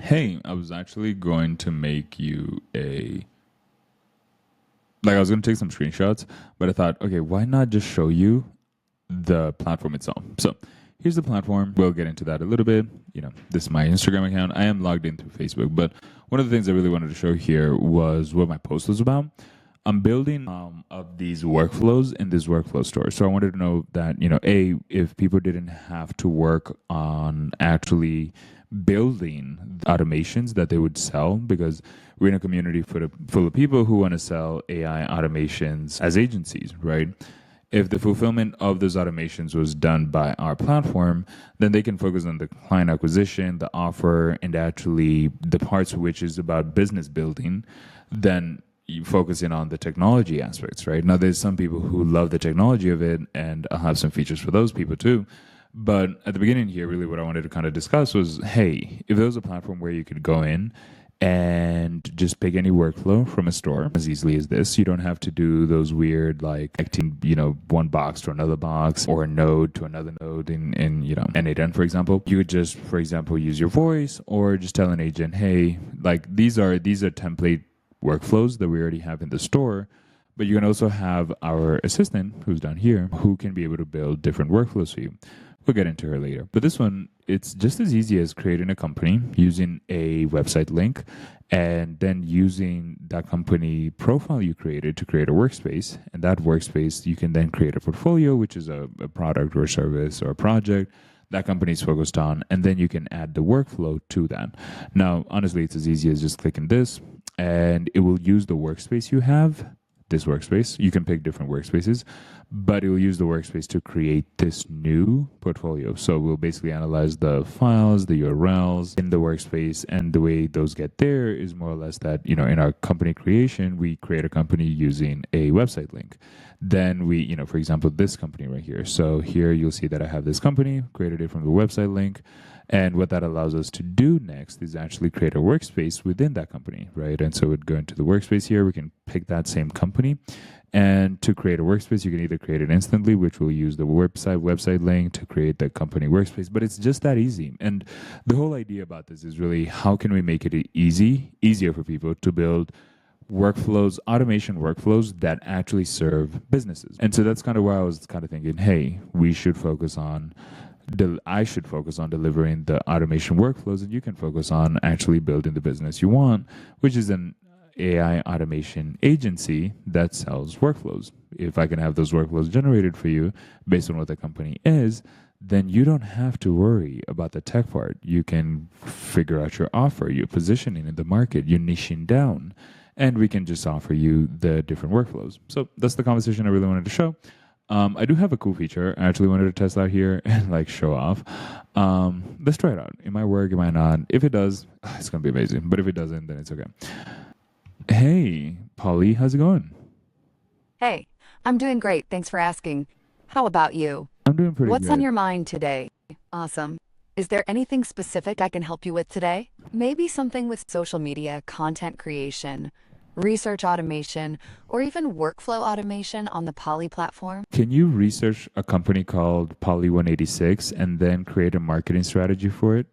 Hey, I was actually going to make you I was going to take some screenshots, but I thought, okay, why not just show you the platform itself? So here's the platform. We'll get into that a little bit. This is my Instagram account. I am logged in through Facebook, but one of the things I really wanted to show here was what my post was about. I'm building of these workflows in this workflow store. So I wanted to know that, if people didn't have to work on actually building automations that they would sell, because we're in a community full of people who want to sell AI automations as agencies, right? If the fulfillment of those automations was done by our platform, then they can focus on the client acquisition, the offer, and actually the parts which is about business building. Then you focus in on the technology aspects, right? Now, there's some people who love the technology of it, and I'll have some features for those people too. But at the beginning here, really what I wanted to kind of discuss was, hey, if there was a platform where you could go in and just pick any workflow from a store as easily as this. You don't have to do those weird like connecting, one box to another box or a node to another node in N8N, for example. You would just, for example, use your voice or just tell an agent, hey, like these are template workflows that we already have in the store. But you can also have our assistant, who's down here, who can be able to build different workflows for you. We'll get into her later. But this one, it's just as easy as creating a company using a website link and then using that company profile you created to create a workspace. And that workspace, you can then create a portfolio, which is a product or a service or a project that company is focused on. And then you can add the workflow to that. Now, honestly, it's as easy as just clicking this and it will use the workspace you have. This workspace. You can pick different workspaces, but it will use the workspace to create this new portfolio. So we'll basically analyze the files, the URLs in the workspace, and the way those get there is more or less that, in our company creation, we create a company using a website link. Then we, for example, this company right here. So here you'll see that I have this company, created it from the website link. And what that allows us to do next is actually create a workspace within that company, right? And so we'd go into the workspace here. We can pick that same company. And to create a workspace, you can either create it instantly, which will use the website link to create the company workspace. But it's just that easy. And the whole idea about this is really how can we make it easier for people to build workflows, automation workflows that actually serve businesses. And so that's kind of why I was kind of thinking, hey, I should focus on delivering the automation workflows, and you can focus on actually building the business you want, which is an AI automation agency that sells workflows. If I can have those workflows generated for you based on what the company is, then you don't have to worry about the tech part. You can figure out your offer, your positioning in the market, your niching down, and we can just offer you the different workflows. So that's the conversation I really wanted to show. I do have a cool feature I actually wanted to test out here and show off. Let's try it out. It might work, it might not. If it does, it's going to be amazing. But if it doesn't, then it's okay. Hey, Polly, how's it going? Hey, I'm doing great. Thanks for asking. How about you? I'm doing pretty What's on good. your mind today? Awesome. Is there anything specific I can help you with today? Maybe something with social media, content creation, research automation, or even workflow automation on the Poly platform? Can you research a company called Poly 186 and then create a marketing strategy for it?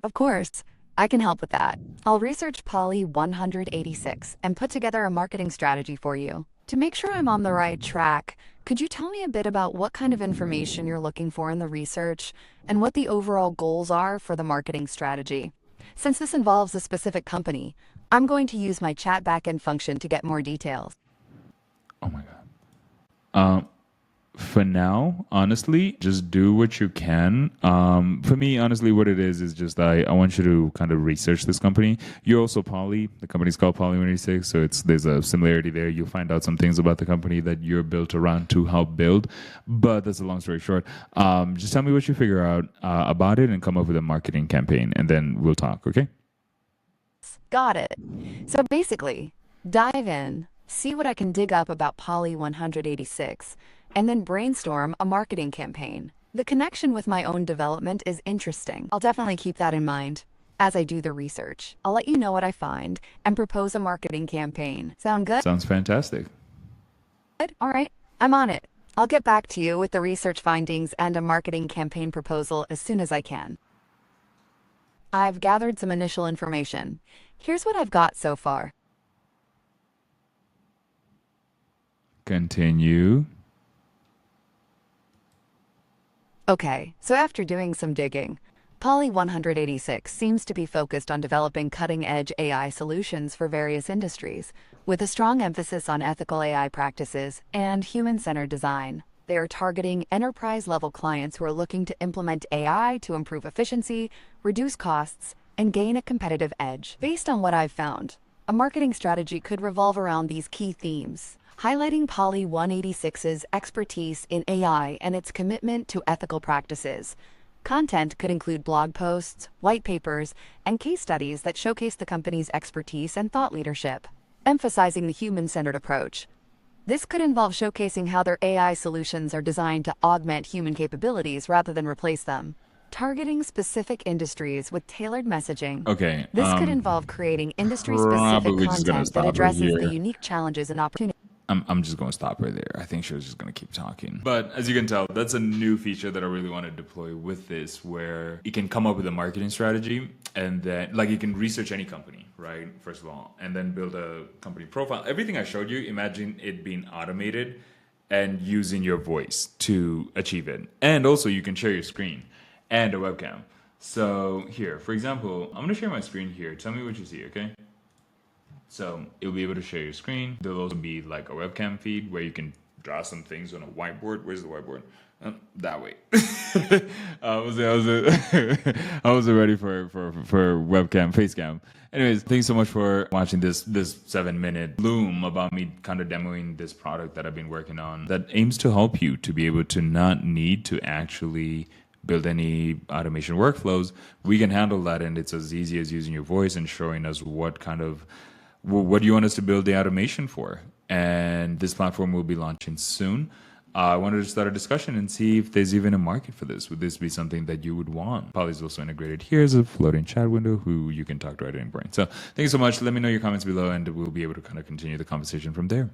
Of course, I can help with that. I'll research Poly 186 and put together a marketing strategy for you. To make sure I'm on the right track, could you tell me a bit about what kind of information you're looking for in the research and what the overall goals are for the marketing strategy? Since this involves a specific company, I'm going to use my chat backend function to get more details. Oh my God. Um, for now, honestly, just do what you can. For me, honestly, what it is just I want you to kind of research this company. You're also Poly. The company's called Poly 186, so there's a similarity there. You'll find out some things about the company that you're built around to help build. But that's a long story short. Just tell me what you figure out about it and come up with a marketing campaign, and then we'll talk, okay? Got it. So basically, dive in, see what I can dig up about Poly 186, and then brainstorm a marketing campaign. The connection with my own development is interesting. I'll definitely keep that in mind. As I do the research, I'll let you know what I find and propose a marketing campaign. Sound good? Sounds fantastic. Good. All right, I'm on it. I'll get back to you with the research findings and a marketing campaign proposal as soon as I can. I've gathered some initial information. Here's what I've got so far. Continue. Okay, so after doing some digging, Poly 186 seems to be focused on developing cutting-edge AI solutions for various industries, with a strong emphasis on ethical AI practices and human-centered design. They are targeting enterprise-level clients who are looking to implement AI to improve efficiency, reduce costs, and gain a competitive edge. Based on what I've found, a marketing strategy could revolve around these key themes, highlighting Poly 186's expertise in AI and its commitment to ethical practices. Content could include blog posts, white papers, and case studies that showcase the company's expertise and thought leadership, emphasizing the human-centered approach. This could involve showcasing how their AI solutions are designed to augment human capabilities rather than replace them. Targeting specific industries with tailored messaging. Okay, This could involve creating industry-specific probably just gonna content that stop right addresses the here. unique challenges and opportunities. I'm just going to stop right there. I think she was just going to keep talking. But as you can tell, that's a new feature that I really want to deploy with this, where you can come up with a marketing strategy and then, like, you can research any company, right? First of all, and then build a company profile. Everything I showed you, imagine it being automated and using your voice to achieve it. And also, you can share your screen and a webcam. So here, for example, I'm going to share my screen here. Tell me what you see, okay? So you'll be able to share your screen. There'll also be like a webcam feed where you can draw some things on a whiteboard. Where's the whiteboard? That way. I wasn't ready for webcam, face cam. Anyways, thanks so much for watching this 7-minute bloom about me kind of demoing this product that I've been working on that aims to help you to be able to not need to actually build any automation workflows. We can handle that, and it's as easy as using your voice and showing us what do you want us to build the automation for. And this platform will be launching soon. I wanted to start a discussion and see if there's even a market for this. Would this be something that you would want? Poly is also integrated here as a floating chat window who you can talk to at any point. So thank you so much. Let me know your comments below, and we'll be able to kind of continue the conversation from there.